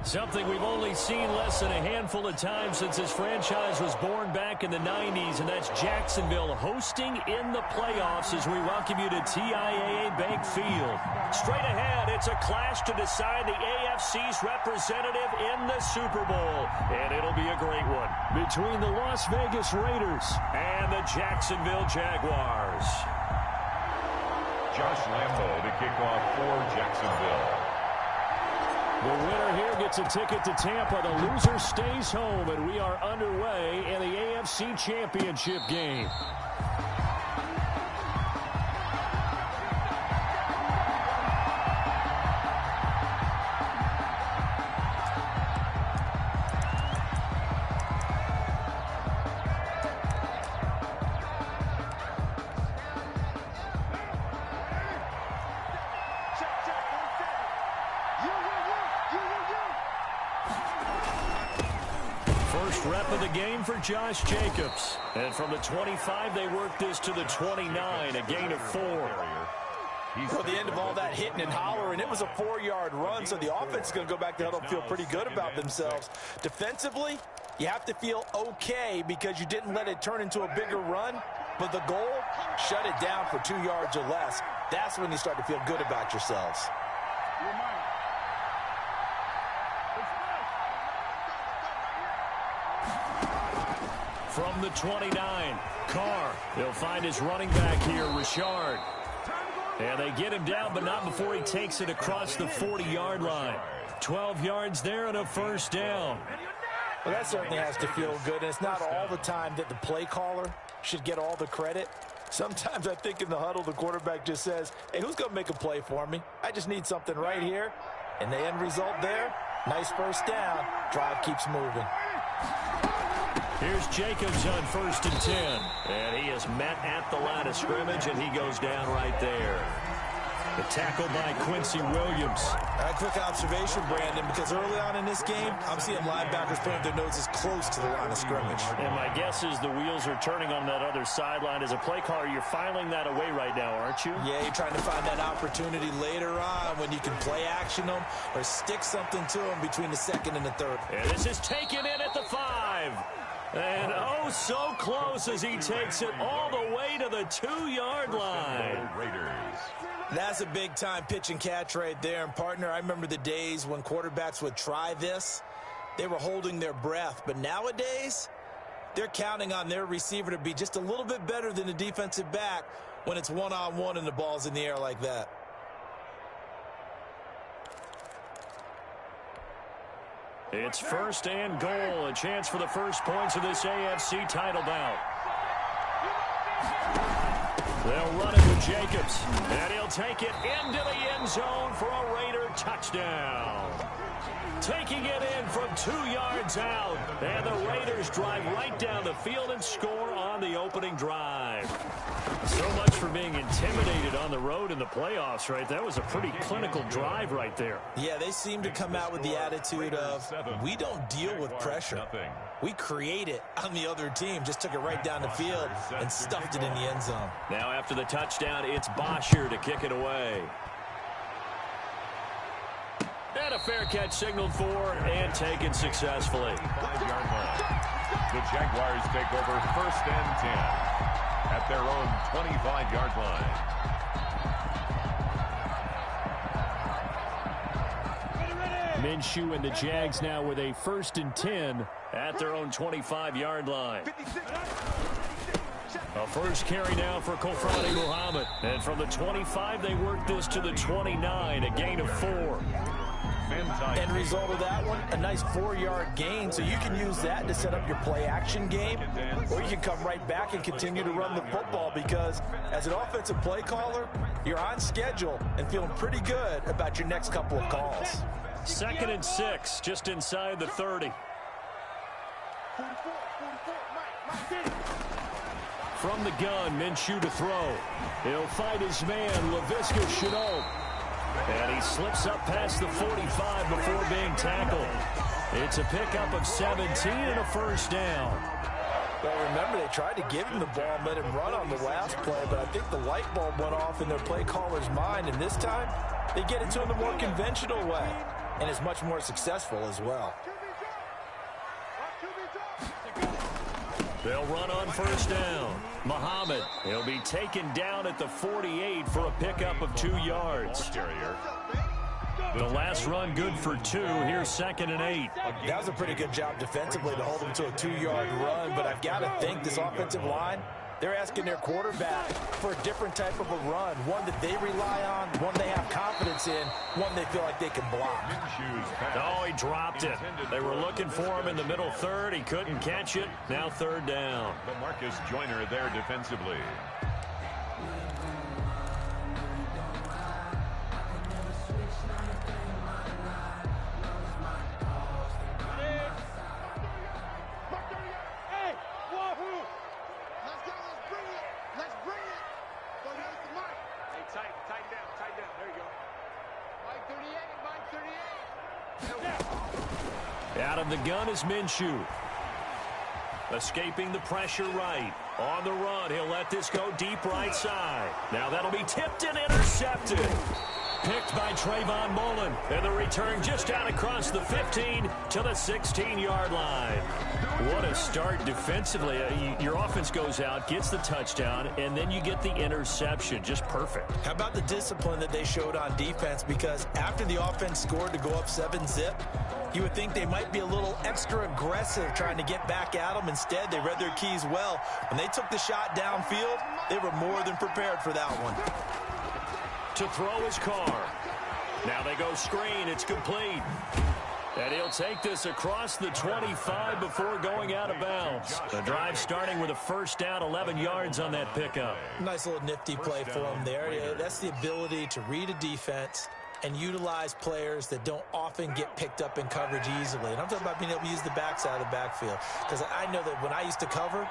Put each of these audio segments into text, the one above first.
Something we've only seen less than a handful of times since this franchise was born back in the 90s, and that's Jacksonville hosting in the playoffs as we welcome you to TIAA Bank Field. Straight ahead, it's a clash to decide the AFC's representative in the Super Bowl, and it'll be a great one between the Las Vegas Raiders and the Jacksonville Jaguars. Josh Lambo to kick off for Jacksonville. The winner here gets a ticket to Tampa. The loser stays home, and we are underway in the AFC Championship game. First rep of the game for Josh Jacobs. And from the 25, they work this to the 29, a gain of 4. Well, the end of all that hitting and hollering, it was a 4-yard run, so the offense is going to go back to huddle and feel pretty good about themselves. Defensively, you have to feel okay because you didn't let it turn into a bigger run, but the goal, shut it down for 2 yards or less. That's when you start to feel good about yourselves. From the 29, Carr. He'll find his running back here, Richard. And they get him down, but not before he takes it across the 40-yard line. 12 yards there and a first down. Well, that certainly has to feel good, and it's not all the time that the play caller should get all the credit. Sometimes I think in the huddle, the quarterback just says, hey, who's going to make a play for me? I just need something right here. And the end result there, nice first down. Drive keeps moving. Here's Jacobs on 1st and 10. And he is met at the line of scrimmage, and he goes down right there. The tackle by Quincy Williams. A quick observation, Brandon, because early on in this game, I'm seeing linebackers putting their noses close to the line of scrimmage. And my guess is the wheels are turning on that other sideline. As a play caller, you're filing that away right now, aren't you? Yeah, you're trying to find that opportunity later on when you can play action them or stick something to them between the 2nd and the 3rd. And this is taken in at the 5. And oh, so close as he takes it all the way to the 2-yard line. That's a big-time pitch and catch right there. And, partner, I remember the days when quarterbacks would try this. They were holding their breath. But nowadays, they're counting on their receiver to be just a little bit better than the defensive back when it's one-on-one and the ball's in the air like that. It's 1st and goal, a chance for the first points of this AFC title bout. They'll run it with Jacobs, and he'll take it into the end zone for a Raider touchdown. Taking it in from 2 yards out, and the Raiders drive right down the field and score on the opening drive. So much for being intimidated on the road in the playoffs, right? That was a pretty clinical drive right there. Yeah, they seem to come out with the attitude of, we don't deal with pressure. We create it on the other team. Just took it right down the field and stuffed it in the end zone. Now after the touchdown, it's Bosher to kick it away. And a fair catch signaled for and taken successfully. 5-yard line. The Jaguars take over 1st and 10 at their own 25-yard line. Minshew and the Jags now with a 1st and 10 at their own 25-yard line. A first carry now for Kofrani Muhammad. And from the 25, they work this to the 29, a gain of 4. End result of that one, a nice 4-yard gain, so you can use that to set up your play-action game, or you can come right back and continue to run the football because as an offensive play caller, you're on schedule and feeling pretty good about your next couple of calls. 2nd and 6, just inside the 30. From the gun, Minshew to throw. He'll find his man, Laviska Shenault. And he slips up past the 45 before being tackled. It's a pickup of 17 and a first down. Well, remember, they tried to give him the ball and let him run on the last play, but I think the light bulb went off in their play caller's mind, and this time they get it to him the more conventional way. and is much more successful as well. They'll run on first down. Muhammad, he'll be taken down at the 48 for a pickup of 2 yards. The last run good for 2. Here's 2nd and 8. That was a pretty good job defensively to hold them to a 2-yard run, but I've got to think this offensive line, they're asking their quarterback for a different type of a run, one that they rely on, one they have confidence in, one they feel like they can block. Oh, he dropped it. They were looking for him in the middle third. He couldn't catch it. Now 3rd down. Marcus Joyner there defensively. Out of the gun is Minshew. Escaping the pressure right. On the run, he'll let this go deep right side. Now that'll be tipped and intercepted. Picked by Trayvon Mullen. And the return just out across the 15 to the 16-yard line. What a start defensively. Your offense goes out, gets the touchdown, and then you get the interception. Just perfect. How about the discipline that they showed on defense? Because after the offense scored to go up 7-zip, you would think they might be a little extra aggressive trying to get back at them. Instead, they read their keys well. When they took the shot downfield, they were more than prepared for that one. To throw his Carr. Now they go screen. It's complete. And he'll take this across the 25 before going out of bounds. The drive starting with a first down, 11 yards on that pickup. Nice little nifty play for him there. Yeah, that's the ability to read a defense and utilize players that don't often get picked up in coverage easily. And I'm talking about being able to use the backside of the backfield. Because I know that when I used to cover,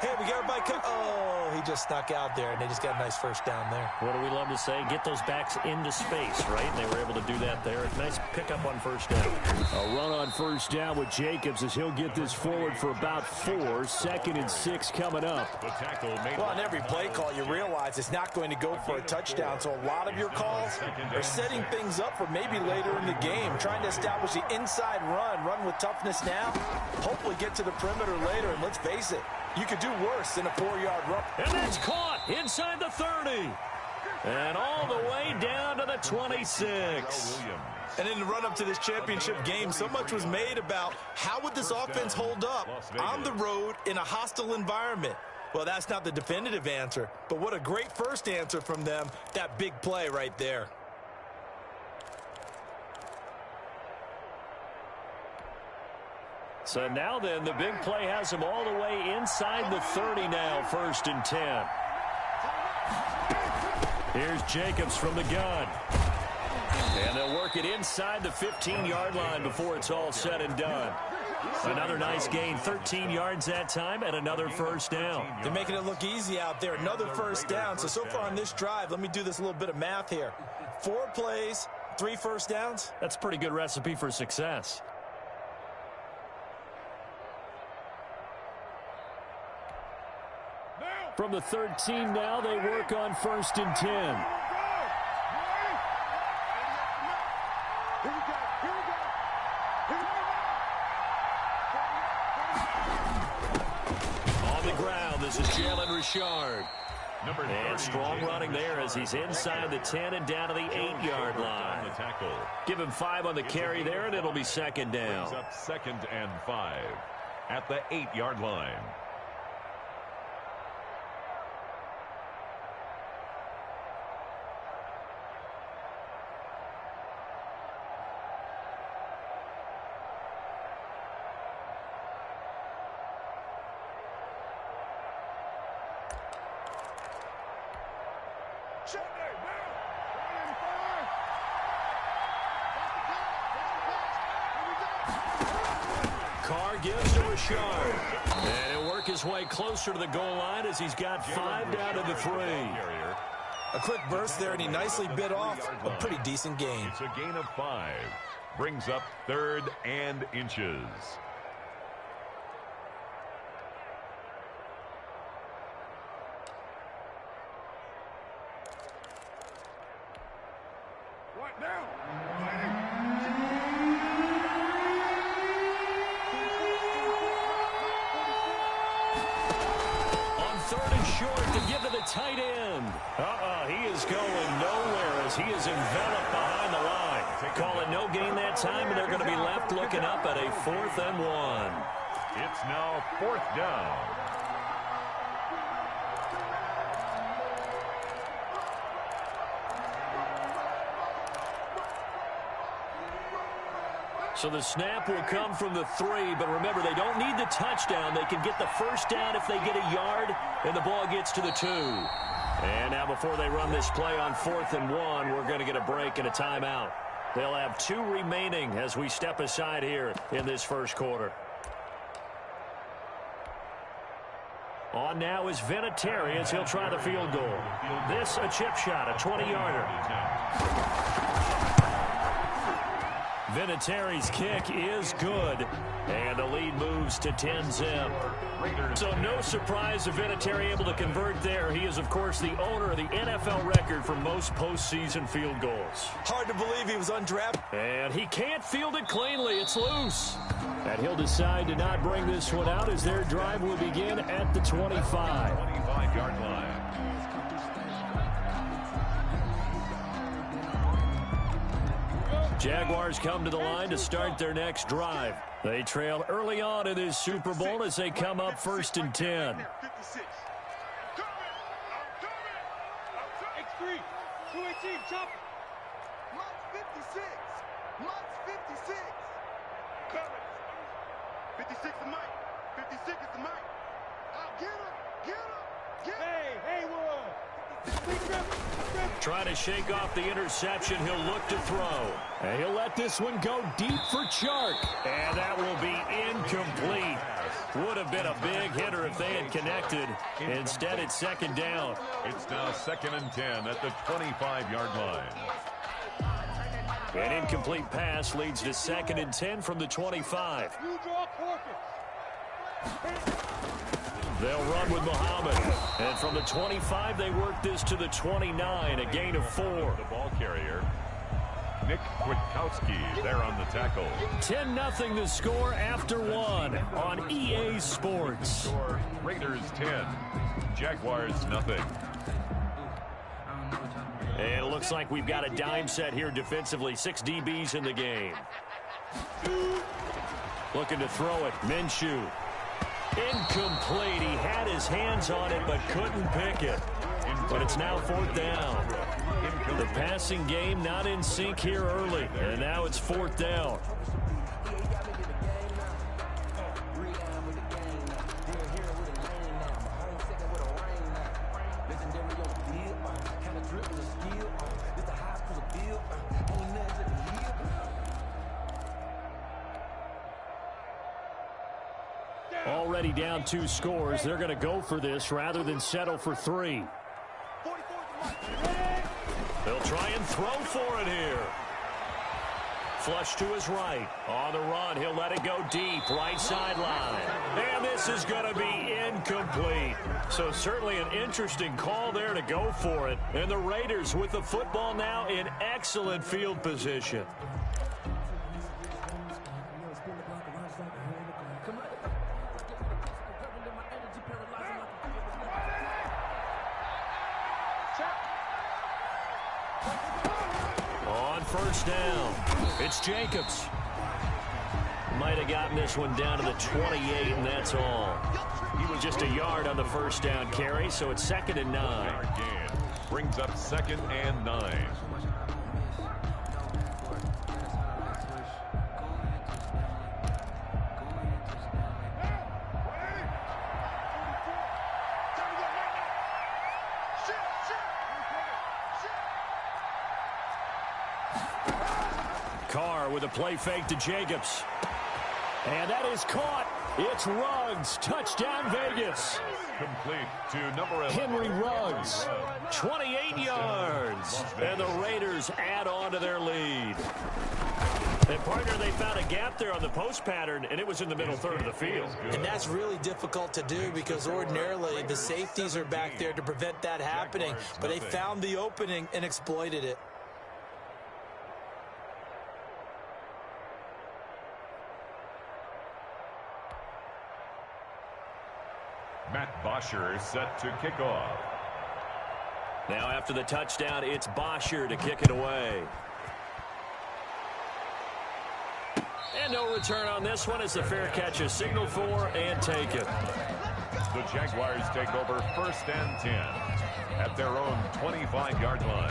hey, we got everybody covered. Oh, he just snuck out there, and they just got a nice first down there. What do we love to say? Get those backs into space, right? And they were able to do that there. Nice pickup on first down. A run on first down with Jacobs as he'll get this forward for about 4. 2nd and 6 coming up. Well, on every play call, you realize it's not going to go for a touchdown. So a lot of your calls are setting things up for maybe later in the game, trying to establish the inside run with toughness now, hopefully get to the perimeter later. And let's face it, you could do worse than a 4-yard run. And that's caught inside the 30. And all the way down to the 26. And in the run-up to this championship game, so much was made about how would this offense hold up on the road in a hostile environment. Well, that's not the definitive answer, but what a great first answer from them, that big play right there. So now then, the big play has him all the way inside the 30 now, 1st and 10. Here's Jacobs from the gun. And they'll work it inside the 15-yard line before it's all said and done. Another nice gain, 13 yards that time, and another first down. They're making it look easy out there. Another first down. So far on this drive, let me do this little bit of math here. 4 plays, 3 first downs. That's a pretty good recipe for success. From the 13 now, they work on 1st and 10. On the ground, this is Jalen Richard. And strong running there as he's inside the 10 and down to the 8-yard line. Give him 5 on the carry there, and it'll be 2nd down. Brings up 2nd and 5 at the 8-yard line. Carr gives to Richard. And he'll work his way closer to the goal line as he's got 5 down to the 3. A quick burst there, and he nicely bit off a pretty decent gain. It's a gain of 5. Brings up 3rd and inches. short to give to the tight end. He is going nowhere as he is enveloped behind the line. Call it no gain that time, and they're going to be left looking up at a 4th and 1. It's now 4th down. So the snap will come from the 3, but remember, they don't need the touchdown. They can get the first down if they get a yard, and the ball gets to the 2. And now before they run this play on 4th and 1, we're going to get a break and a timeout. They'll have 2 remaining as we step aside here in this first quarter. On now is Vinatieri as he'll try the field goal. This a chip shot, a 20-yarder. Vinatieri's kick is good, and the lead moves to 10-zip. So no surprise if Vinatieri able to convert there. He is, of course, the owner of the NFL record for most postseason field goals. Hard to believe he was undrafted. And he can't field it cleanly. It's loose. And he'll decide to not bring this one out as their drive will begin at the 25. 25-yard line. Jaguars come to the line to start their next drive. They trail early on in this Super Bowl as they come up 1st and 10. Trying to shake off the interception. He'll look to throw. And he'll let this one go deep for Chark. And that will be incomplete. Would have been a big hitter if they had connected. Instead, it's 2nd down. It's now 2nd and 10 at the 25-yard line. An incomplete pass leads to 2nd and 10 from the 25. They'll run with Muhammad. And from the 25, they work this to the 29, a gain of 4. The ball carrier, Nick Kwiatkowski, there on the tackle. 10-0 the score after 1 on EA Sports. Raiders 10, Jaguars 0. And it looks like we've got a dime set here defensively. 6 DBs in the game. Looking to throw it. Minshew. Incomplete. He had his hands on it but couldn't pick it. But it's now 4th down. The passing game not in sync here early. And now it's 4th down. Already down 2 scores. They're going to go for this rather than settle for 3. They'll try and throw for it here. Flush to his right. On the run, he'll let it go deep. Right sideline. And this is going to be incomplete. So certainly an interesting call there to go for it. And the Raiders with the football now in excellent field position. On 1st down, it's Jacobs. Might have gotten this one down to the 28, and that's all. He was just a yard on the 1st down carry, so it's 2nd and 9. Brings up 2nd and 9. Carr with a play fake to Jacobs. And that is caught. It's Ruggs. Touchdown, Vegas. Complete to number 11. Henry Ruggs. 28 yards. And the Raiders add on to their lead. And, partner, they found a gap there on the post pattern, and it was in the middle third of the field. And that's really difficult to do because ordinarily the safeties are back there to prevent that happening. But they found the opening and exploited it. Matt Bosher set to kick off. Now after the touchdown, it's Bosher to kick it away. And no return on this one as the fair catch is signaled for and taken. The Jaguars take over 1st and 10 at their own 25-yard line.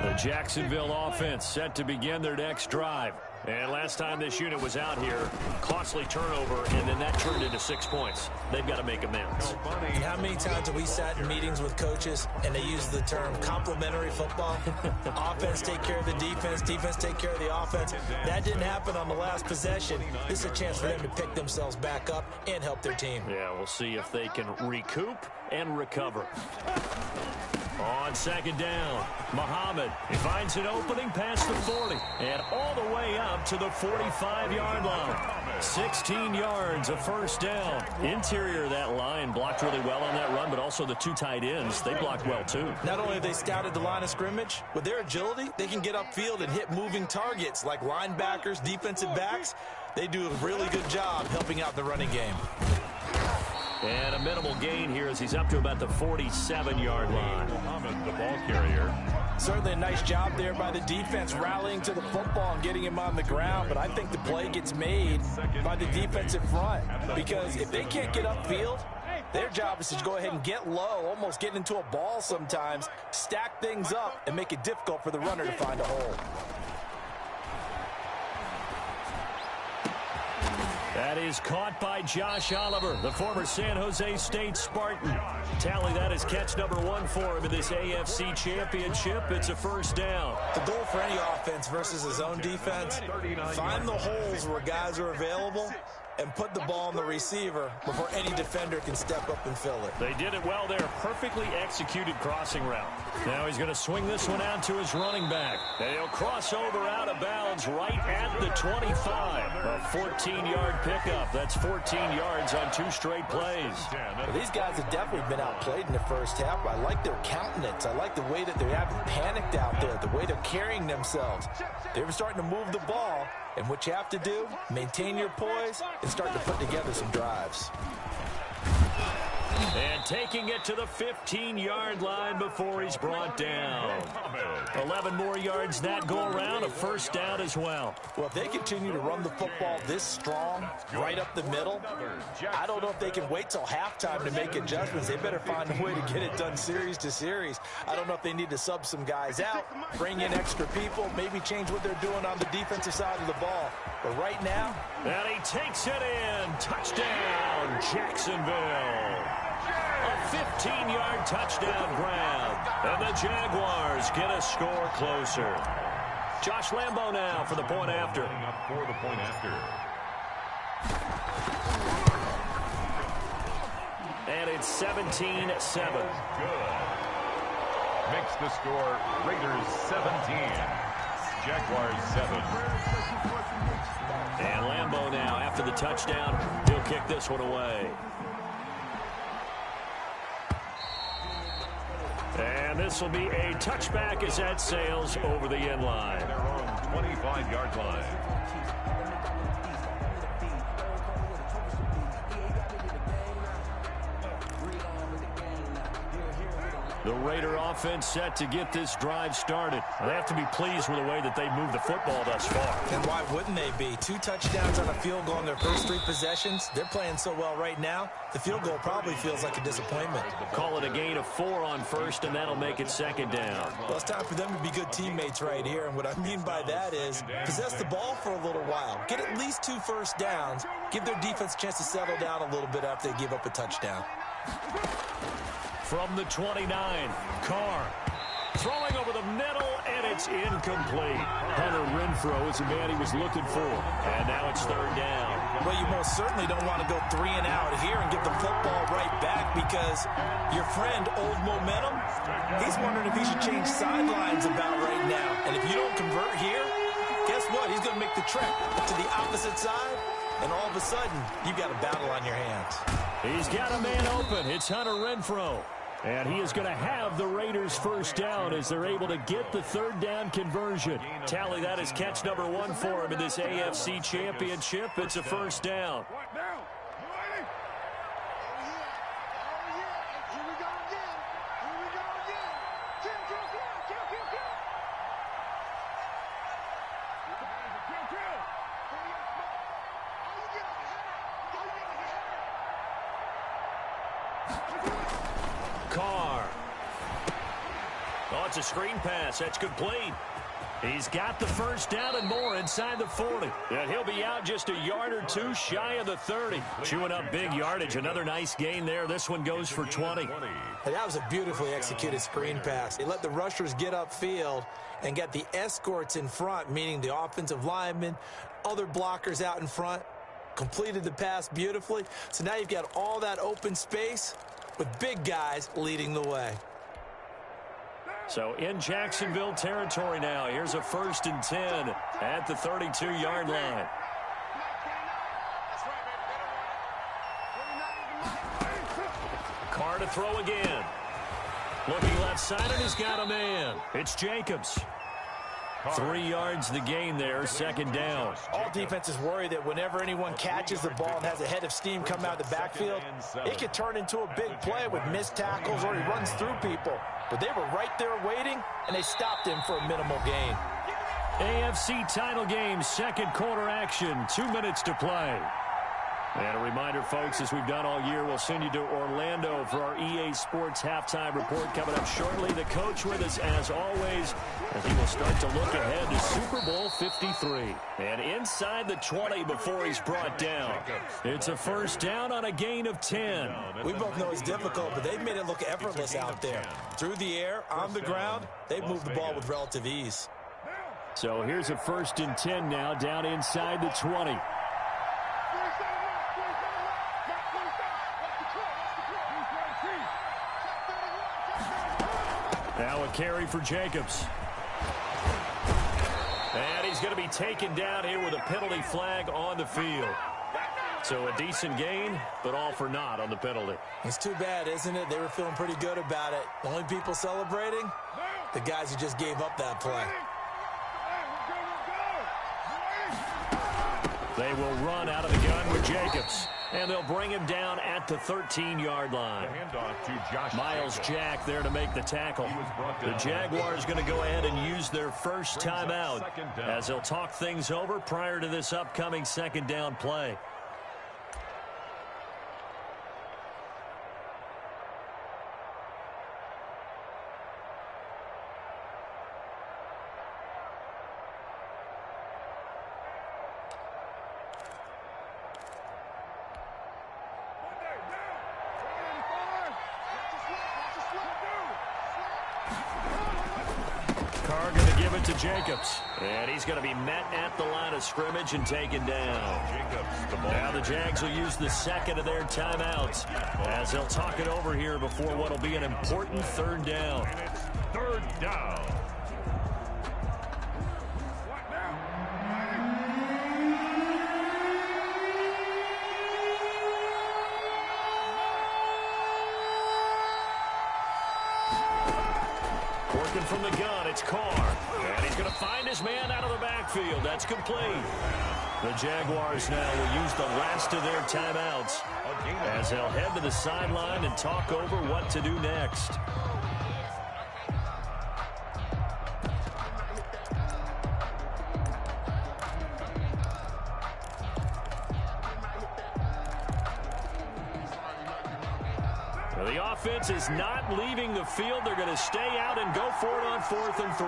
The Jacksonville offense set to begin their next drive. And last time this unit was out here, costly turnover, and then that turned into 6 points. They've got to make amends. How many times have we sat in meetings with coaches and they use the term complementary football? Offense take care of the defense, defense take care of the offense. That didn't happen on the last possession. This is a chance for them to pick themselves back up and help their team. Yeah, we'll see if they can recoup and recover. On 2nd down, Muhammad. He finds an opening past the 40 and all the way up to the 45-yard line. 16 yards, a 1st down. Interior of that line blocked really well on that run, but also the 2 tight ends, they blocked well too. Not only have they scouted the line of scrimmage, with their agility, they can get upfield and hit moving targets like linebackers, defensive backs. They do a really good job helping out the running game. And a minimal gain here as he's up to about the 47-yard line. Muhammad, the ball carrier. Certainly a nice job there by the defense rallying to the football and getting him on the ground, but I think the play gets made by the defensive front because if they can't get upfield, their job is to go ahead and get low, almost get into a ball sometimes, stack things up, and make it difficult for the runner to find a hole. That is caught by Josh Oliver, the former San Jose State Spartan. Tally that is catch number 1 for him in this AFC Championship. It's a 1st down. The goal for any offense versus his own defense, find the holes where guys are available and put the ball on the receiver before any defender can step up and fill it. They did it well there. Perfectly executed crossing route. Now he's going to swing this one out to his running back. And he'll cross over out of bounds right at the 25. A 14-yard pickup. That's 14 yards on 2 straight plays. Well, these guys have definitely been outplayed in the first half. I like their countenance. I like the way that they haven't panicked out there, the way they're carrying themselves. They're starting to move the ball. And what you have to do, maintain your poise and start to put together some drives. And taking it to the 15-yard line before he's brought down. 11 more yards that go around, a 1st down as well. Well, if they continue to run the football this strong, right up the middle, I don't know if they can wait till halftime to make adjustments. They better find a way to get it done series to series. I don't know if they need to sub some guys out, bring in extra people, maybe change what they're doing on the defensive side of the ball. But right now... And he takes it in. Touchdown, Jacksonville. A 15-yard touchdown grab. And the Jaguars get a score closer. Josh Lambo now for the point after. For the point after. And it's 17-7. Good. Makes the score Raiders 17. Jaguars 7. And Lambo now after the touchdown. He'll kick this one away. And this will be a touchback as that sails over the end line. Their own 25-yard line. The Raider offense set to get this drive started. They have to be pleased with the way that they moved the football thus far. And why wouldn't they be? 2 touchdowns on a field goal in their first 3 possessions. They're playing so well right now, the field goal probably feels like a disappointment. Call it a gain of 4 on 1st, and that'll make it 2nd down. Well, it's time for them to be good teammates right here. And what I mean by that is possess the ball for a little while. Get at least 2 first downs. Give their defense a chance to settle down a little bit after they give up a touchdown. From the 29, Carr throwing over the middle, and it's incomplete. Hunter Renfrow is the man he was looking for, and now it's 3rd down. Well, you most certainly don't want to go 3 and out here and get the football right back because your friend, Old Momentum, he's wondering if he should change sidelines about right now. And if you don't convert here, guess what? He's going to make the trek to the opposite side, and all of a sudden, you've got a battle on your hands. He's got a man open. It's Hunter Renfrow. And he is going to have the Raiders first down as they're able to get the third down conversion. Tally that as catch number 1 for him in this AFC Championship. It's a first down. It's a screen pass. That's complete. He's got the first down and more inside the 40. And he'll be out just a yard or two shy of the 30. Chewing up big yardage. Another nice gain there. This one goes for 20. That was a beautifully executed screen pass. They let the rushers get upfield and get the escorts in front, meaning the offensive linemen, other blockers out in front, completed the pass beautifully. So now you've got all that open space with big guys leading the way. So in Jacksonville territory now. Here's a 1st and 10 at the 32-yard line. Carr to throw again. Looking left side, and he's got a man. It's Jacobs. 3 yards the gain there, 2nd down. All defenses worry that whenever anyone catches the ball and has a head of steam come out of the backfield, it could turn into a big play with missed tackles or he runs through people. But they were right there waiting, and they stopped him for a minimal gain. AFC title game, 2nd quarter action, 2 minutes to play. And a reminder, folks, as we've done all year, we'll send you to Orlando for our EA Sports halftime report coming up shortly. The coach with us, as always, as he will start to look ahead to Super Bowl 53. And inside the 20 before he's brought down. It's a first down on a gain of 10. We both know it's difficult, but they've made it look effortless out there. Through the air, on the ground, they've moved the ball with relative ease. So here's a 1st and 10 now, down inside the 20. Now a carry for Jacobs. And he's going to be taken down here with a penalty flag on the field. So a decent gain, but all for naught on the penalty. It's too bad, isn't it? They were feeling pretty good about it. The only people celebrating, the guys who just gave up that play. They will run out of the gun with Jacobs. And they'll bring him down at the 13-yard line. Miles Jack there to make the tackle. The Jaguars going to go ahead and use their first timeout as they'll talk things over prior to this upcoming 2nd down play. To Jacobs, and he's going to be met at the line of scrimmage and taken down. Now the Jags will use the 2nd of their timeouts as they'll talk it over here before what will be an important 3rd down. And it's 3rd down. Working from the gun, it's Carr. And he's going to find his man out of the backfield. That's complete. The Jaguars now will use the last of their timeouts as they'll head to the sideline and talk over what to do next. The offense is not leaving the field. They're going to stay out and go for it on 4th and 3.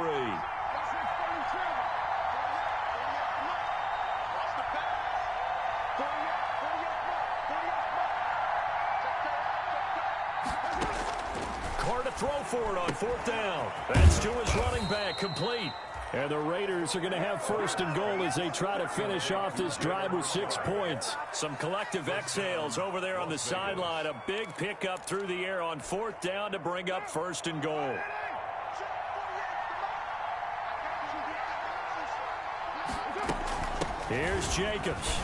Carr to throw for it on 4th down. That's to his running back, complete. And the Raiders are going to have 1st and goal as they try to finish off this drive with 6 points. Some collective exhales over there on the sideline. A big pickup through the air on 4th down to bring up 1st and goal. Here's Jacobs.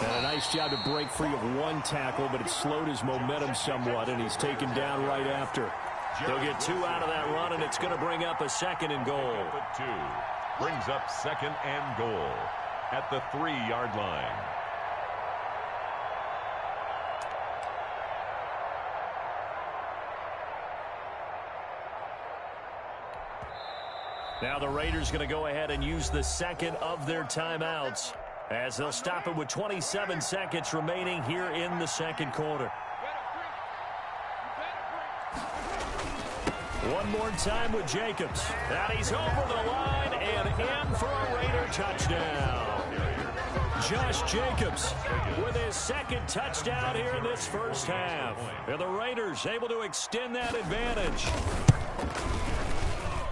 And a nice job to break free of one tackle, but it slowed his momentum somewhat, and he's taken down right after. They'll get 2 out of that run, and it's going to bring up a 2nd and goal. 2 brings up 2nd and goal at the 3-yard line. Now the Raiders going to go ahead and use the 2nd of their timeouts as they'll stop it with 27 seconds remaining here in the 2nd quarter. One more time with Jacobs. And he's over the line and in for a Raider touchdown. Josh Jacobs with his 2nd touchdown here in this first half. And the Raiders able to extend that advantage.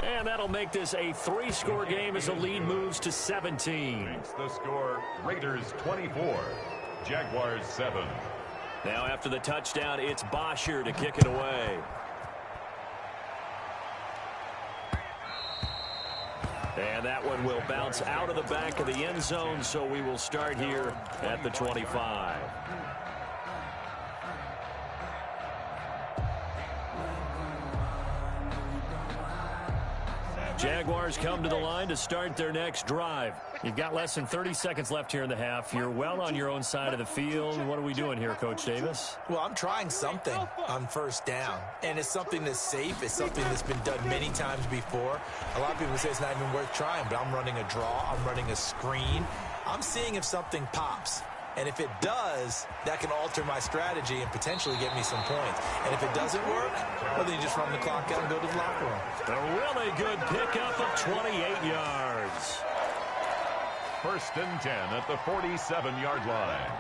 And that'll make this a 3-score game as the lead moves to 17. The score, Raiders 24, Jaguars 7. Now after the touchdown, it's Bosher to kick it away. And that one will bounce out of the back of the end zone, so we will start here at the 25. Jaguars come to the line to start their next drive. You've got less than 30 seconds left here in the half. You're well on your own side of the field. What are we doing here, Coach Davis? Well, I'm trying something on first down, and it's something that's safe. It's something that's been done many times before. A lot of people say it's not even worth trying, but I'm running a draw. I'm running a screen. I'm seeing if something pops. And if it does, that can alter my strategy and potentially get me some points. And if it doesn't work, well, then you just run the clock out and go to the locker room. A really good pickup of 28 yards. 1st and 10 at the 47-yard line.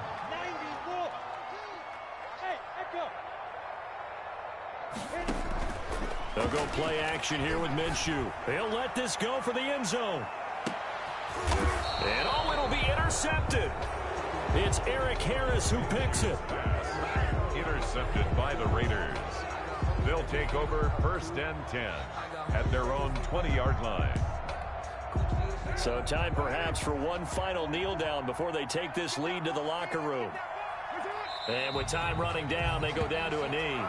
They'll go play action here with Minshew. They'll let this go for the end zone. And oh, it'll be intercepted. It's Eric Harris who picks it. Intercepted by the Raiders. They'll take over 1st and 10 at their own 20-yard line. So time perhaps for one final kneel down before they take this lead to the locker room. And with time running down, they go down to a knee.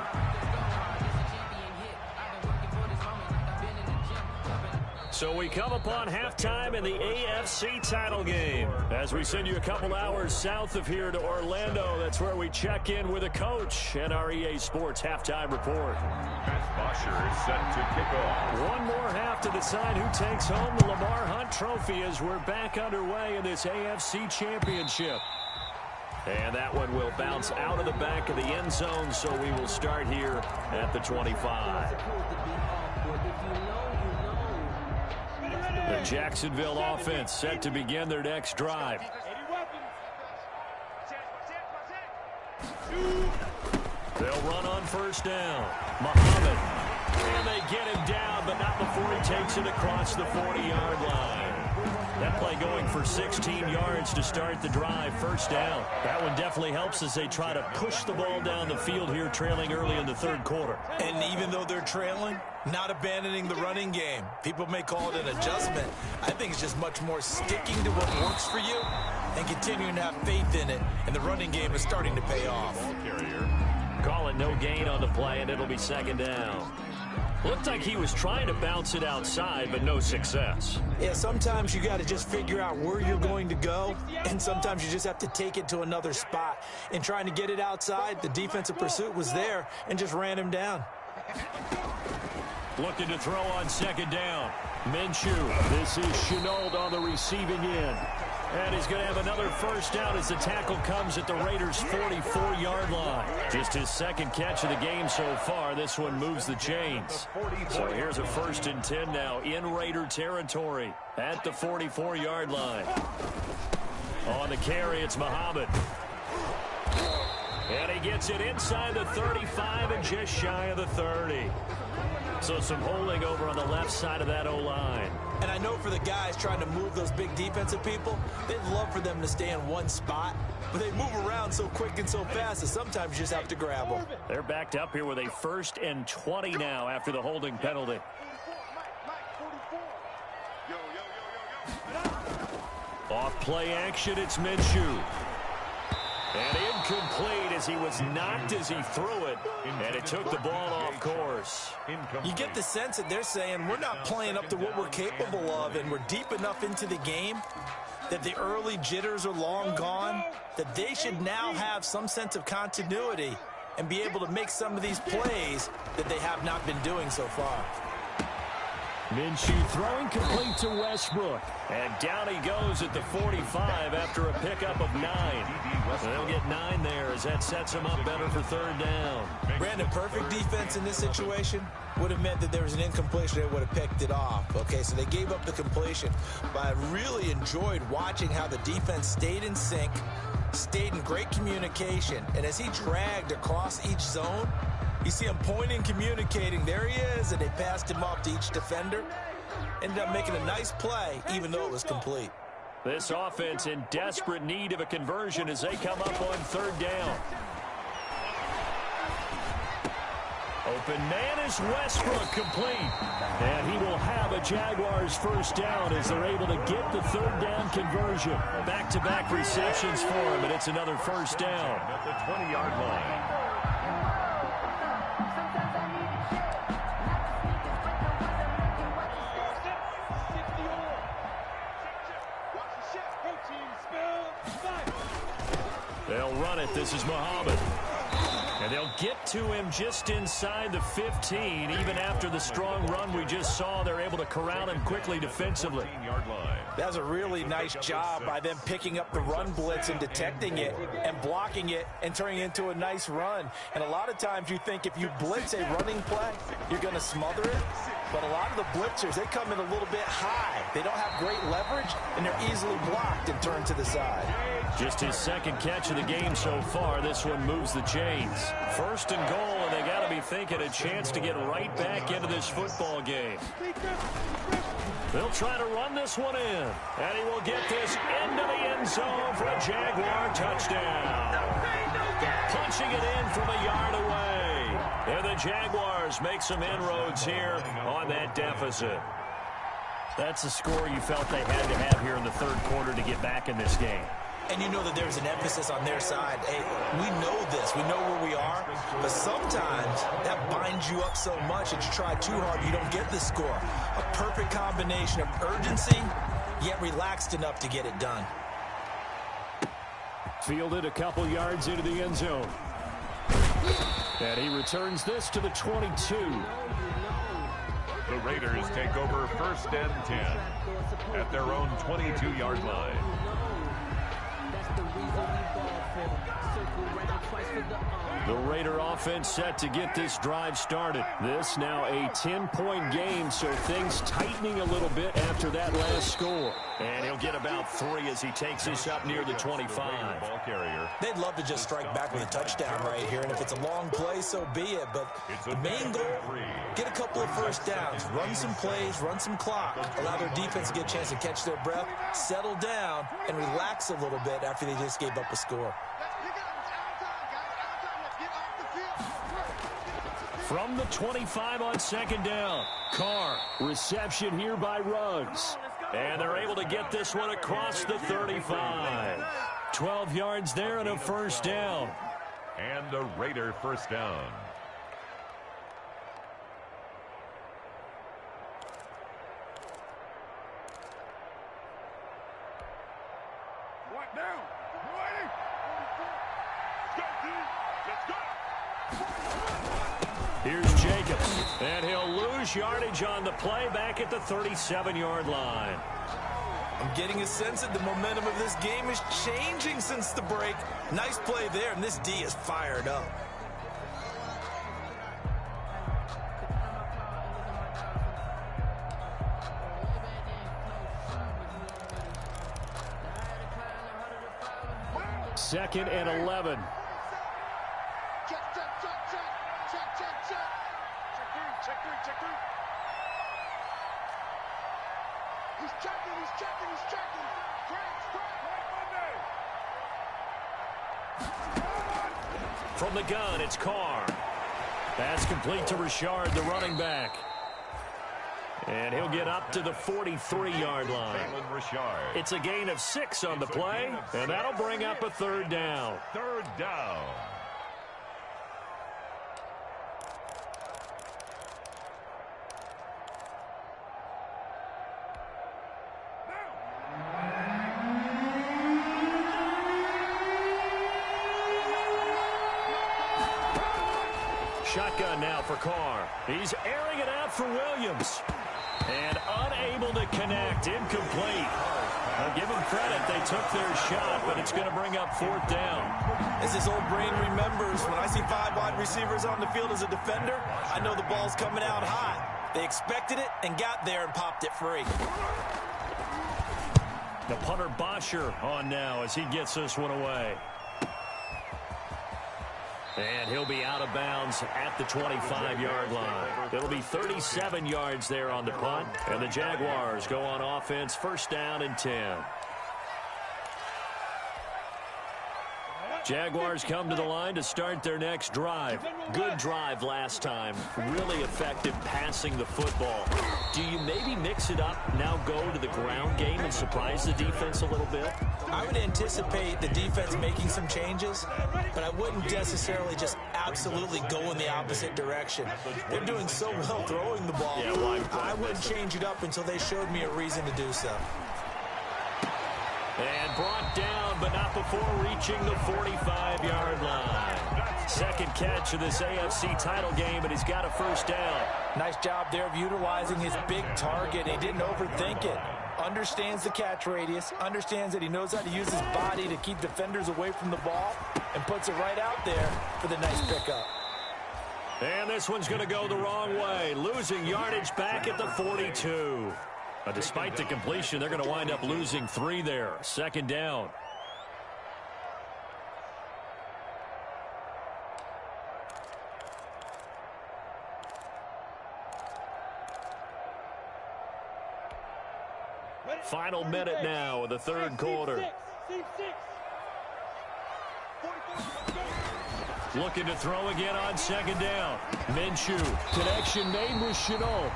So we come upon halftime in the AFC title game. As we send you a couple hours south of here to Orlando, that's where we check in with a coach and our EA Sports halftime report. Bosher is set to kick off. One more half to decide who takes home the Lamar Hunt Trophy as we're back underway in this AFC Championship. And that one will bounce out of the back of the end zone, so we will start here at the 25. The Jacksonville offense set to begin their next drive. They'll run on first down. Muhammad. And they get him down, but not before he takes it across the 40-yard line. That play going for 16 yards to start the drive. First down. That one definitely helps as they try to push the ball down the field here, trailing early in the 3rd quarter. And even though they're trailing, not abandoning the running game. People may call it an adjustment. I think it's just much more sticking to what works for you and continuing to have faith in it. And the running game is starting to pay off. Calling no gain on the play, and it'll be 2nd down. Looked like he was trying to bounce it outside, but no success. Yeah, sometimes you got to just figure out where you're going to go, and sometimes you just have to take it to another spot. In trying to get it outside, the defensive pursuit was there and just ran him down. Looking to throw on 2nd down. Minshew. This is Shenault on the receiving end. And he's going to have another first down as the tackle comes at the Raiders' 44-yard line. Just his 2nd catch of the game so far. This one moves the chains. So here's a 1st and 10 now in Raider territory at the 44-yard line. On the carry, it's Muhammad. And he gets it inside the 35 and just shy of the 30. So some holding over on the left side of that O-line. And I know for the guys trying to move those big defensive people, they'd love for them to stay in one spot. But they move around so quick and so fast that sometimes you just have to grab them. They're backed up here with a 1st and 20 now after the holding penalty. Off play action, it's Minshew. And incomplete as he was knocked as he threw it, and it took the ball off course. You get the sense that they're saying we're not playing up to what we're capable of, and we're deep enough into the game that the early jitters are long gone, that they should now have some sense of continuity and be able to make some of these plays that they have not been doing so far. Minshew throwing complete to Westbrook. And down he goes at the 45 after a pickup of 9. They'll get 9 there as that sets him up better for third down. Brandon, perfect defense in this situation would have meant that there was an incompletion. They would have picked it off. Okay, so they gave up the completion. But I really enjoyed watching how the defense stayed in sync, stayed in great communication. And as he dragged across each zone, you see him pointing, communicating. There he is, and they passed him off to each defender. Ended up making a nice play, even though it was complete. This offense in desperate need of a conversion as they come up on third down. Open man is Westbrook, complete. And he will have a Jaguars first down as they're able to get the third down conversion. Back-to-back receptions for him, and it's another first down. At the 20-yard line. They'll run it. This is Muhammad. And they'll get to him just inside the 15. Even after the strong run we just saw, they're able to corral him quickly defensively. That was a really nice job by them picking up the run blitz and detecting it and blocking it and turning it into a nice run. And a lot of times you think if you blitz a running play, you're going to smother it. But a lot of the blitzers, they come in a little bit high. They don't have great leverage, and they're easily blocked and turned to the side. Just his second catch of the game so far. This one moves the chains. First and goal, and they got to be thinking a chance to get right back into this football game. They'll try to run this one in, and he will get this into the end zone for a Jaguar touchdown. Punching it in from a yard away. And the Jaguars make some inroads here on that deficit. That's the score you felt they had to have here in the third quarter to get back in this game. And you know that there's an emphasis on their side. Hey, we know this. We know where we are. But sometimes that binds you up so much that you try too hard, you don't get the score. A perfect combination of urgency, yet relaxed enough to get it done. Fielded a couple yards into the end zone. And he returns this to the 22. The Raiders take over first and 10 at their own 22-yard line. The Raider offense set to get this drive started. This now a 10-point game, so things tightening a little bit after that last score. And he'll get about 3 as he takes this up near the 25. Ball carrier. They'd love to just strike back with a touchdown right here, and if it's a long play, so be it. But the main goal, get a couple of first downs, run some plays, run some clock, allow their defense to get a chance to catch their breath, settle down, and relax a little bit after they just gave up a score. From the 25 on second down, Carr, reception here by Ruggs. And they're able to get this one across the 35. 12 yards there and a first down. And a Raider first down. Here's Jacobs, and he'll lose yardage on the play back at the 37-yard line. I'm getting a sense that the momentum of this game is changing since the break. Nice play there, and this D is fired up. Second and 11. From the gun, it's Carr. Pass complete to Richard, the running back. And he'll get up to the 43-yard line. It's a gain of 6 on the play, and that'll bring up a third down. Third down. Shotgun now for Carr. He's airing it out for Williams. And unable to connect. Incomplete. I'll give them credit. They took their shot, but it's going to bring up fourth down. As his old brain remembers, when I see 5 wide receivers on the field as a defender, I know the ball's coming out hot. They expected it and got there and popped it free. The punter Bosher on now as he gets this one away. And he'll be out of bounds at the 25-yard line. It'll be 37 yards there on the punt. And the Jaguars go on offense, first down and 10. Jaguars come to the line to start their next drive. Good drive last time. Really effective passing the football. Do you maybe mix it up, now go to the ground game and surprise the defense a little bit? I would anticipate the defense making some changes, but I wouldn't necessarily just absolutely go in the opposite direction. They're doing so well throwing the ball. Yeah, I wouldn't change it up until they showed me a reason to do so. And brought down, but not before reaching the 45-yard line. Second catch of this AFC title game, and he's got a first down. Nice job there of utilizing his big target. He didn't overthink it. Understands the catch radius, understands that he knows how to use his body to keep defenders away from the ball, and puts it right out there for the nice pickup. And this one's going to go the wrong way, losing yardage back at the 42. Despite the completion, they're going to wind up losing 3 there. Second down. Final minute now of the third quarter. Looking to throw again on second down. Minshew. Connection made with Chenault.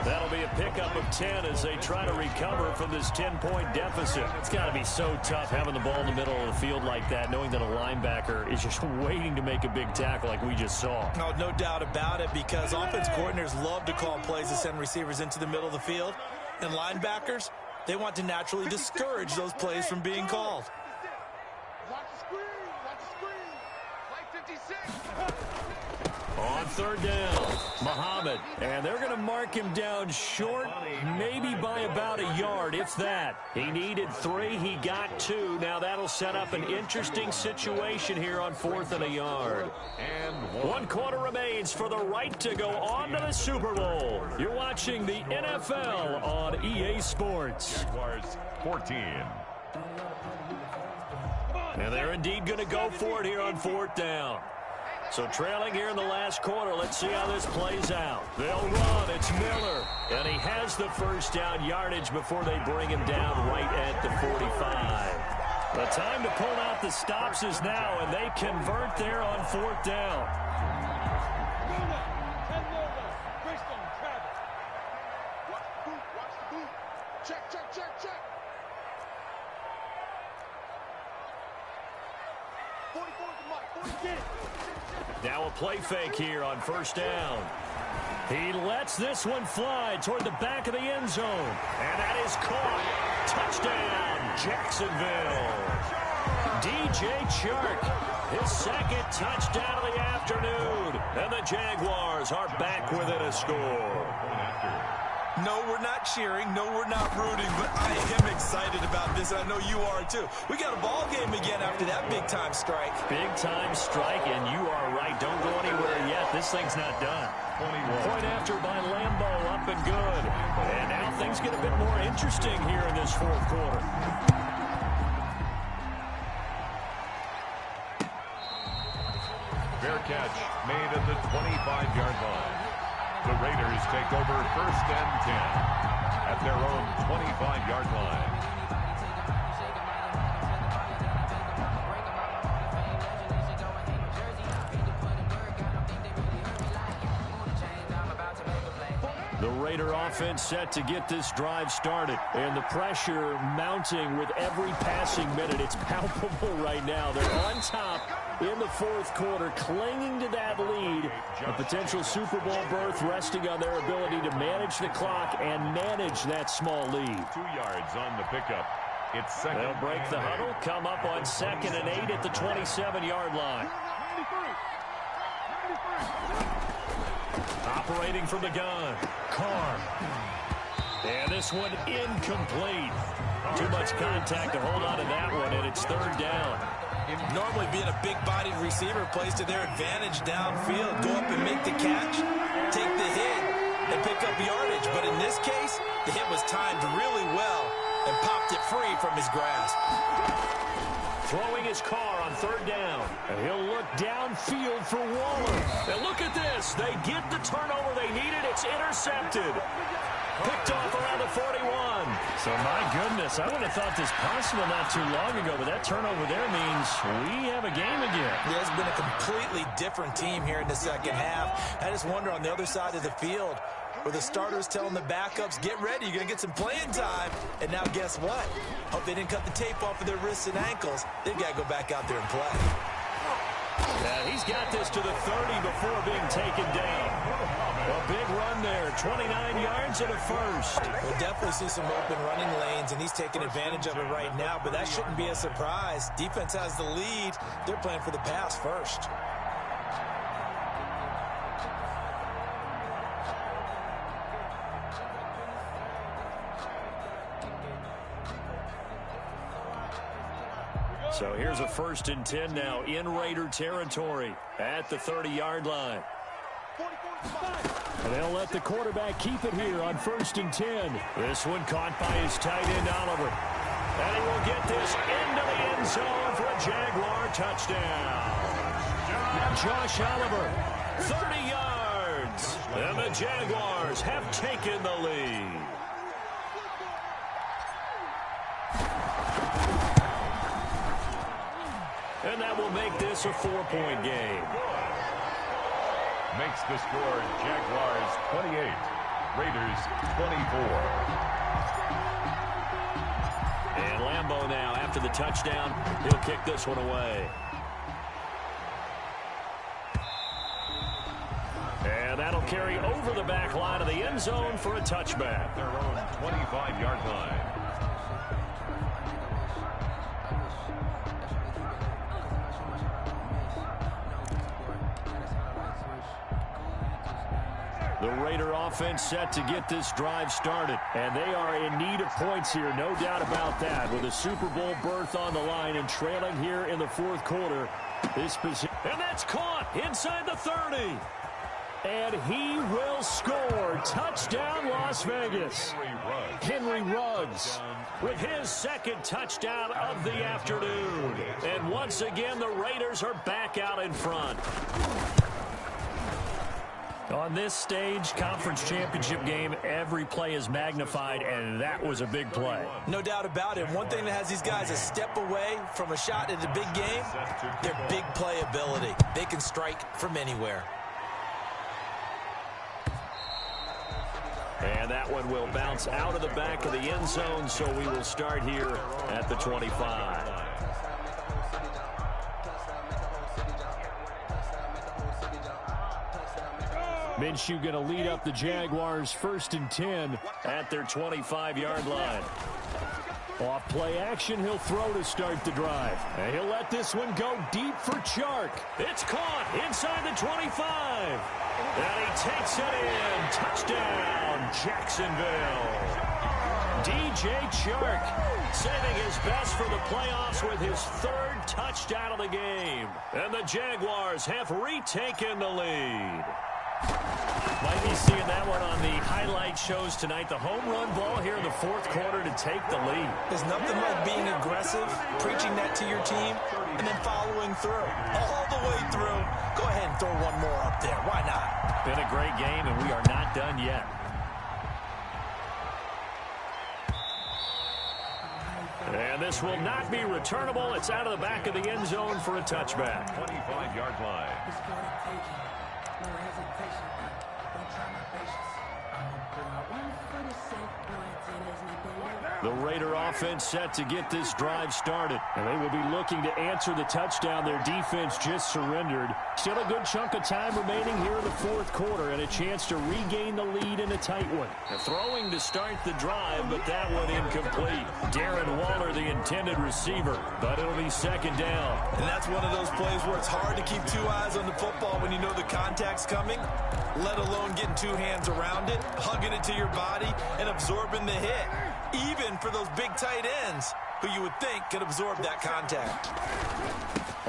That'll be a pickup of 10 as they try to recover from this 10-point deficit. It's got to be so tough having the ball in the middle of the field like that, knowing that a linebacker is just waiting to make a big tackle like we just saw. No doubt about it, because offense coordinators love to call plays to send receivers into the middle of the field. And linebackers, they want to naturally discourage those plays from being called. On third down, Muhammad. And they're going to mark him down short, maybe by about a yard, if that. He needed 3, he got 2. Now that'll set up an interesting situation here on 4th and a yard. And 1 quarter remains for the right to go on to the Super Bowl. You're watching the NFL on EA Sports. Jaguars 14. And they're indeed going to go for it here on 4th down. So trailing here in the last quarter, let's see how this plays out. They'll run, it's Miller, and he has the first down yardage before they bring him down right at the 45. The time to pull out the stops is now, and they convert there on 4th down. Now a play fake here on first down. He lets this one fly toward the back of the end zone. And that is caught. Touchdown, Jacksonville. DJ Chark, his second touchdown of the afternoon. And the Jaguars are back within a score. No, we're not cheering. No, we're not rooting. But I am excited about this, and I know you are too. We got a ball game again after that big-time strike. Big-time strike, and you are right. Don't go anywhere yet. This thing's not done. Point after by Lambeau, up and good. And now things get a bit more interesting here in this 4th quarter. Fair catch made at the 25-yard line. The Raiders take over first and 10 at their own 25-yard line. The Raider offense set to get this drive started. And the pressure mounting with every passing minute. It's palpable right now. They're on top in the fourth quarter, clinging to that lead. A potential Super Bowl berth resting on their ability to manage the clock and manage that small lead. 2 yards on the pickup. It's second. They'll break the huddle, come up on 2nd and 8 at the 27-yard line. Operating from the gun, Carr. And this one incomplete. Too much contact to hold on to that one, and it's 3rd down. Normally being a big-bodied receiver plays to their advantage downfield. Go up and make the catch, take the hit, and pick up yardage. But in this case, the hit was timed really well and popped it free from his grasp. Throwing his Carr on 3rd down. And he'll look downfield for Waller. And look at this. They get the turnover they needed. It's intercepted. Picked off around the 41. So, my goodness, I would have thought this possible not too long ago, but that turnover there means we have a game again. Yeah, it's been a completely different team here in the second half. I just wonder on the other side of the field, where the starters telling the backups, get ready, you're going to get some playing time. And now guess what? Hope they didn't cut the tape off of their wrists and ankles. They've got to go back out there and play. Yeah, he's got this to the 30 before being taken down. A big run there, 29 yards and a first. We'll definitely see some open running lanes, and he's taking advantage of it right now, but that shouldn't be a surprise. Defense has the lead. They're playing for the pass first. So here's a 1st and 10 now in Raider territory at the 30-yard line. And they'll let the quarterback keep it here on 1st and 10. This one caught by his tight end, Oliver. And he will get this into the end zone for a Jaguar touchdown. Josh Oliver, 30 yards. And the Jaguars have taken the lead. And that will make this a 4-point game. Makes the score Jaguars 28, Raiders 24. And Lambeau now, after the touchdown, he'll kick this one away. And that'll carry over the back line of the end zone for a touchback. Their own 25-yard line. The Raider offense set to get this drive started. And they are in need of points here, no doubt about that. With a Super Bowl berth on the line and trailing here in the fourth quarter. And that's caught inside the 30. And he will score. Touchdown, Las Vegas. Henry Ruggs with his 2nd touchdown of the afternoon. And once again, the Raiders are back out in front. On this stage, conference championship game, every play is magnified, and that was a big play. No doubt about it. One thing that has these guys a step away from a shot at the big game, their big play ability. They can strike from anywhere. And that one will bounce out of the back of the end zone, so we will start here at the 25. Minshew going to lead up the Jaguars 1st and 10 at their 25-yard line. Off play action, he'll throw to start the drive. And he'll let this one go deep for Chark. It's caught inside the 25. And he takes it in. Touchdown, Jacksonville. DJ Chark saving his best for the playoffs with his 3rd touchdown of the game. And the Jaguars have retaken the lead. Might be seeing that one on the highlight shows tonight. The home run ball here in the fourth quarter to take the lead. There's nothing like being aggressive, preaching that to your team, and then following through. All the way through. Go ahead and throw one more up there. Why not? Been a great game, and we are not done yet. And this will not be returnable. It's out of the back of the end zone for a touchback. 25-yard line. The Raider offense set to get this drive started. And they will be looking to answer the touchdown their defense just surrendered. Still a good chunk of time remaining here in the fourth quarter and a chance to regain the lead in a tight one. Throwing to start the drive, but that one incomplete. Darren Waller, the intended receiver, but it'll be second down. And that's one of those plays where it's hard to keep two eyes on the football when you know the contact's coming, let alone getting two hands around it, hugging it to your body, and absorbing the hit. Even for those big tight ends who you would think could absorb that contact.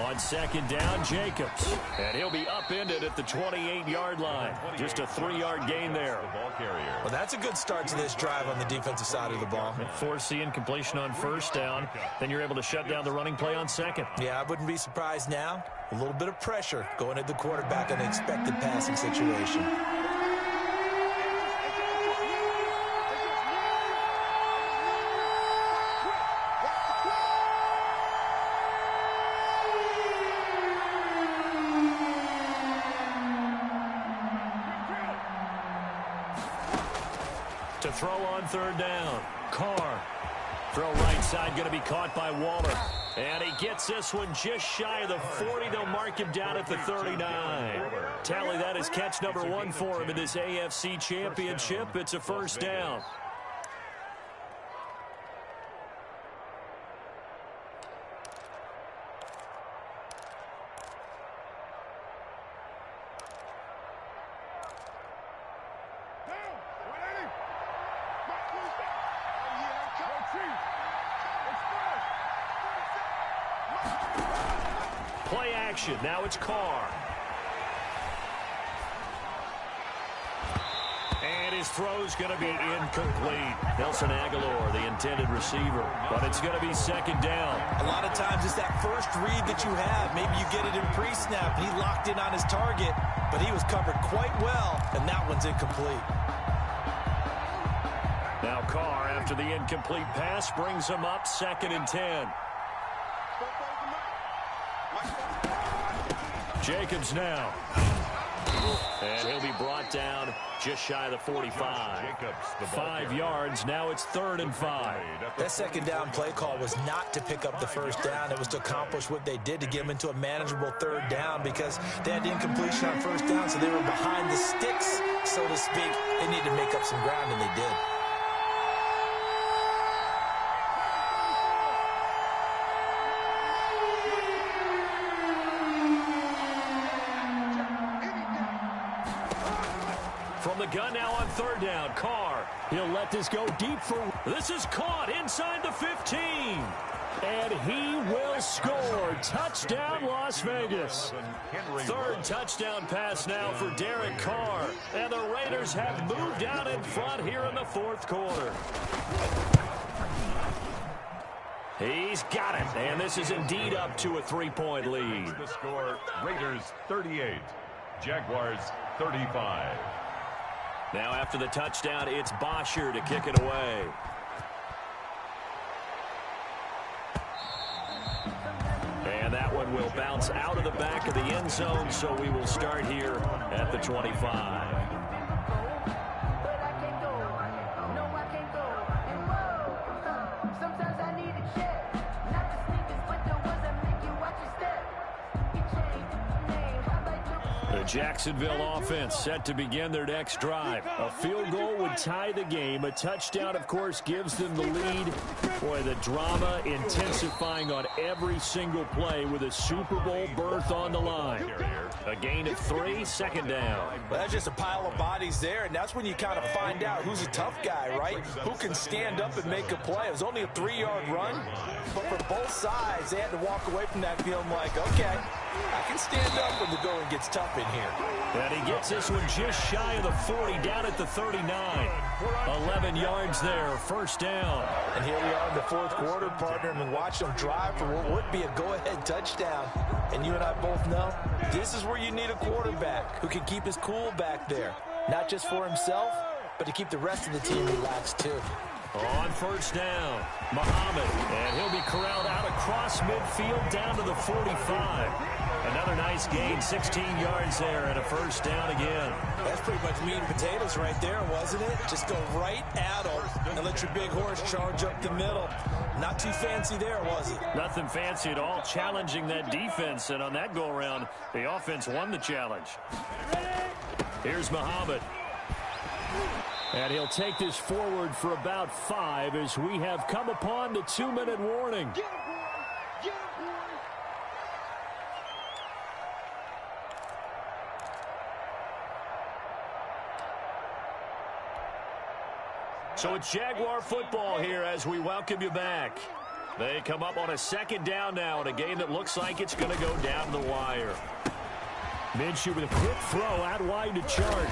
On second down, Jacobs. And he'll be upended at the 28-yard line. Just a 3-yard gain there. Well, that's a good start to this drive on the defensive side of the ball. Force the incompletion on first down. Then you're able to shut down the running play on second. Yeah, I wouldn't be surprised now. A little bit of pressure going at the quarterback in an expected passing situation. To throw on third down. Carr. Throw right side, going to be caught by Waller. And he gets this one just shy of the 40. They'll mark him down at the 39. Tally, that is catch number 1 for him in this AFC Championship. It's a first down. Play action. Now it's Carr. And his throw's going to be incomplete. Nelson Aguilar, the intended receiver. But it's going to be second down. A lot of times it's that first read that you have. Maybe you get it in pre-snap, and he locked in on his target, but he was covered quite well, and that one's incomplete. Now Carr, after the incomplete pass, brings him up second and 10. Jacobs now. And he'll be brought down just shy of the 45. 5 yards. Now it's 3rd and 5. That second down play call was not to pick up the first down. It was to accomplish what they did to get them into a manageable 3rd down because they had incompletion on first down, so they were behind the sticks, so to speak. They needed to make up some ground, and they did. From the gun now on 3rd down, Carr. He'll let this go deep for... This is caught inside the 15. And he will score. Touchdown, Las Vegas. 3rd touchdown pass now for Derek Carr. And the Raiders have moved out in front here in the 4th quarter. He's got it. And this is indeed up to a 3-point lead. The score, Raiders 38, Jaguars 35. Now after the touchdown, it's Bosher to kick it away. And that one will bounce out of the back of the end zone, so we will start here at the 25. Jacksonville offense set to begin their next drive. A field goal would tie the game. A touchdown, of course, gives them the lead. Boy, the drama intensifying on every single play with a Super Bowl berth on the line. A gain of 3, second down. Well, that's just a pile of bodies there, and that's when you kind of find out who's a tough guy, right? Who can stand up and make a play. It was only a 3-yard run, but for both sides, they had to walk away from that feeling like, okay, I can stand up when the going gets tough in here. And he gets this one just shy of the 40, down at the 39. 11 yards there, first down. And here we are in the 4th quarter, partner, and watch them drive for what would be a go-ahead touchdown. And you and I both know this is where you need a quarterback who can keep his cool back there. Not just for himself, but to keep the rest of the team relaxed too. On first down, Muhammad, and he'll be corralled out across midfield down to the 45. Another nice gain, 16 yards there and a first down again. That's pretty much meat and potatoes right there, wasn't it? Just go right at them and let your big horse charge up the middle. Not too fancy there, was it? Nothing fancy at all, challenging that defense, and on that go-around, the offense won the challenge. Here's Muhammad. And he'll take this forward for about 5 as we have come upon the 2-minute warning. So it's Jaguar football here as we welcome you back. They come up on a second down now in a game that looks like it's going to go down the wire. Minshew with a quick throw out wide to Chark.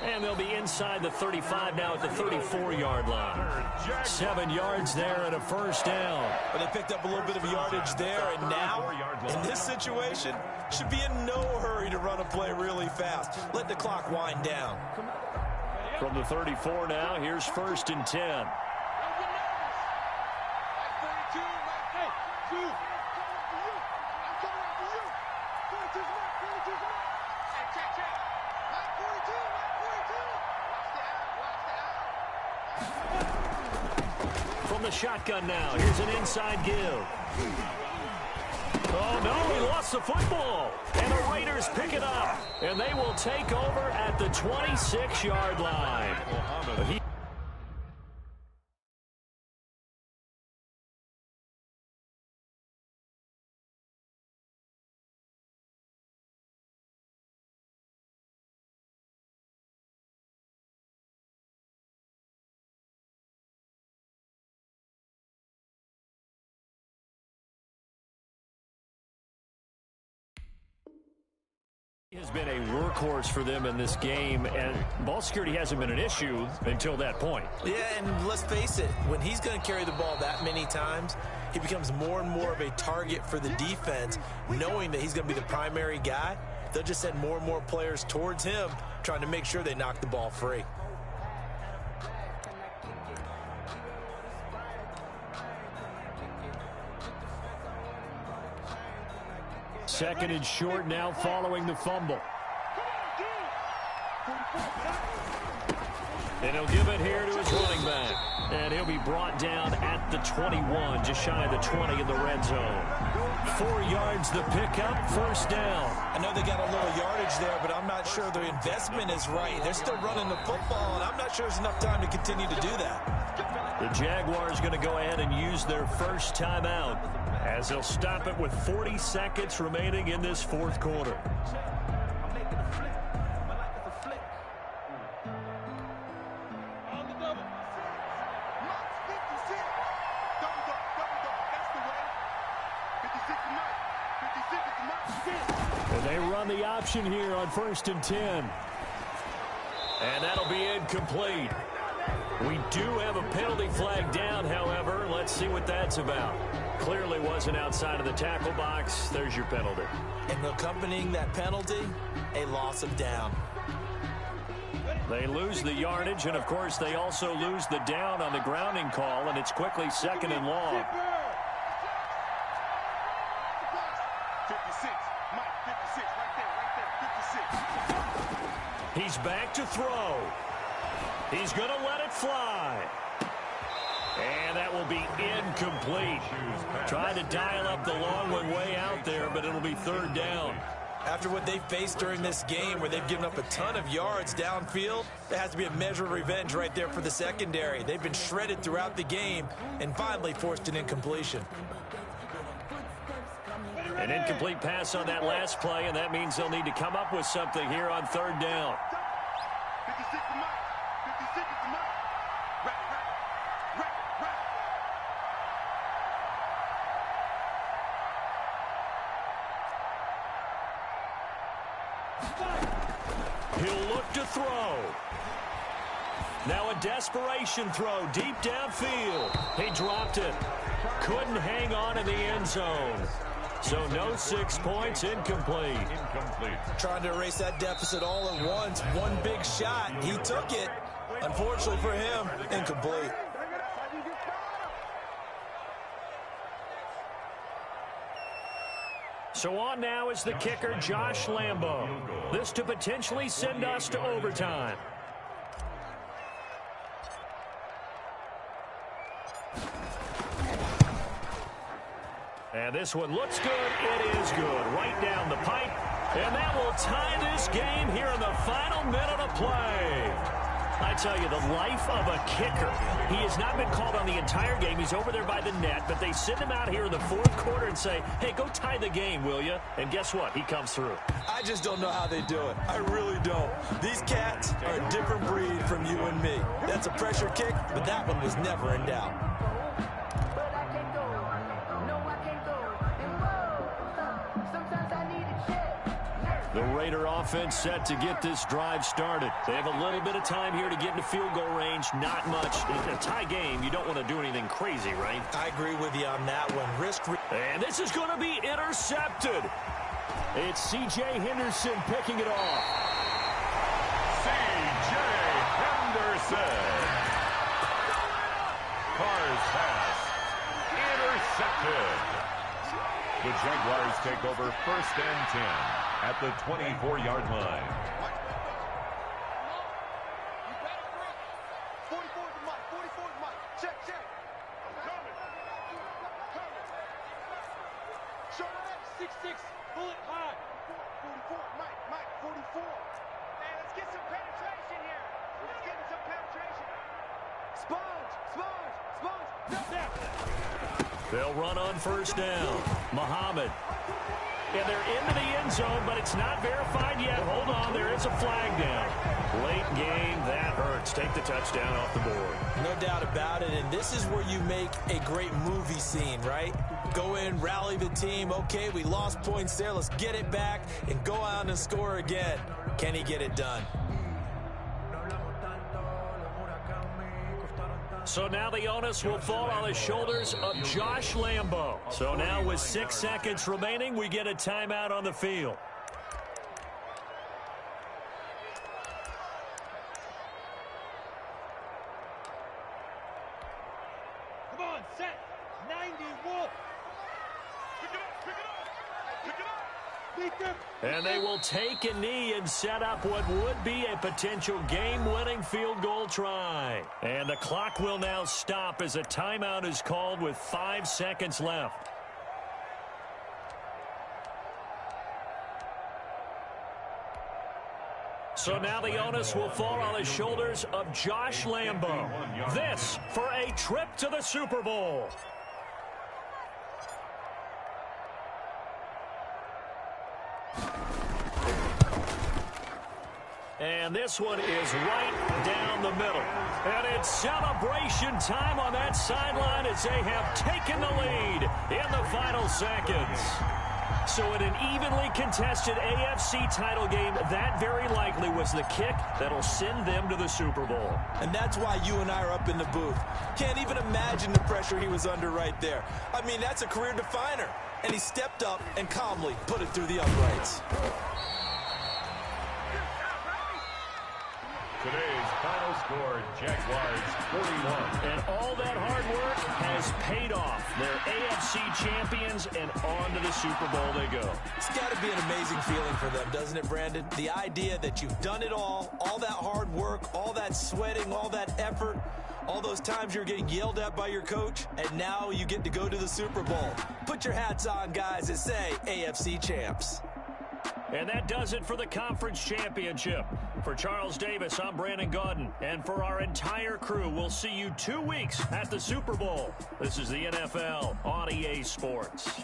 And they'll be inside the 35 now at the 34-yard line. 7 yards there and a first down. Well, they picked up a little bit of yardage there, and now, in this situation, should be in no hurry to run a play really fast. Let the clock wind down. From the 34 now, here's 1st and 10. From the shotgun now, here's an inside give. Oh, no, he lost the football. And the Raiders pick it up. And they will take over at the 26-yard line. Has been a workhorse for them in this game, and ball security hasn't been an issue until that point. Yeah, and let's face it, when he's going to carry the ball that many times, he becomes more and more of a target for the defense, knowing that he's going to be the primary guy. They'll just send more and more players towards him, trying to make sure they knock the ball free. Second and short now following the fumble. And he'll give it here to his running back. And he'll be brought down at the 21, just shy of the 20 in the red zone. 4 yards the pickup, first down. I know they got a little yardage there, but I'm not sure their investment is right. They're still running the football, and I'm not sure there's enough time to continue to do that. The Jaguars going to go ahead and use their first timeout as they'll stop it with 40 seconds remaining in this fourth quarter. And they run the option here on 1st and 10. And that'll be incomplete. We do have a penalty flag down, however. Let's see what that's about. Clearly wasn't outside of the tackle box. There's your penalty. And accompanying that penalty, a loss of down. They lose the yardage, and, of course, they also lose the down on the grounding call, and it's quickly 2nd and long. 56, Mike, 56, right there, 56. He's back to throw. He's going to let it fly. And that will be incomplete. Trying to dial up the long one way out there, but it'll be 3rd down. After what they faced during this game where they've given up a ton of yards downfield, there has to be a measure of revenge right there for the secondary. They've been shredded throughout the game and finally forced an incompletion. An incomplete pass on that last play, and that means they'll need to come up with something here on 3rd down. 56 to Mike. 56 to Mike. Right. He'll look to throw. Now a desperation throw deep downfield. He dropped it. Couldn't hang on in the end zone. So no 6 points, incomplete. Trying to erase that deficit all at once. One big shot. He took it. Unfortunately for him, incomplete. So on now is the kicker, Josh Lambo. This to potentially send us to overtime. And this one looks good. It is good. Right down the pipe. And that will tie this game here in the final minute of play. I tell you, the life of a kicker. He has not been called on the entire game. He's over there by the net, but they send him out here in the fourth quarter and say, hey, go tie the game, will you? And guess what? He comes through. I just don't know how they do it. I really don't. These cats are a different breed from you and me. That's a pressure kick, but that one was never in doubt. The Raider offense set to get this drive started. They have a little bit of time here to get into field goal range. Not much. In a tie game, you don't want to do anything crazy, right? I agree with you on that one. And this is going to be intercepted. It's C.J. Henderson picking it off. C.J. Henderson. Carr's pass. Intercepted. The Jaguars take over 1st and 10 at the 24-yard line. 44 to Mike. 44 to Mike. Check, check. Coming. Show that 6'6". Bullet high. 44. Mike. 44. Hey, let's get some penetration here. Let's get some penetration. Sponge. They'll run on 1st down. Muhammad. And they're into the end zone, but it's not verified yet. Hold on, there is a flag down. Late game, that hurts. Take the touchdown off the board. No doubt about it, and this is where you make a great movie scene, right? Go in, rally the team. Okay, we lost points there. Let's get it back and go out and score again. Can he get it done? So now the onus will fall on the shoulders of Josh Lambo. So now with 6 seconds remaining, we get a timeout on the field. Come on, set. 90 Wolf. Pick it up. Beat them. And they will take a knee and set up what would be a potential game-winning field goal try. And the clock will now stop as a timeout is called with 5 seconds left. So now the onus will fall on the shoulders of Josh Lambo. This for a trip to the Super Bowl. And this one is right down the middle. And it's celebration time on that sideline as they have taken the lead in the final seconds. So in an evenly contested AFC title game, that very likely was the kick that'll send them to the Super Bowl. And that's why you and I are up in the booth. Can't even imagine the pressure he was under right there. I mean, that's a career definer. And he stepped up and calmly put it through the uprights. Today's final score, Jaguars 41. And all that hard work has paid off. They're AFC champions, and on to the Super Bowl they go. It's got to be an amazing feeling for them, doesn't it, Brandon? The idea that you've done it all that hard work, all that sweating, all that effort, all those times you're getting yelled at by your coach, and now you get to go to the Super Bowl. Put your hats on, guys, and say AFC champs. And that does it for the conference championship. For Charles Davis, I'm Brandon Gaudin. And for our entire crew, we'll see you 2 weeks at the Super Bowl. This is the NFL on EA Sports.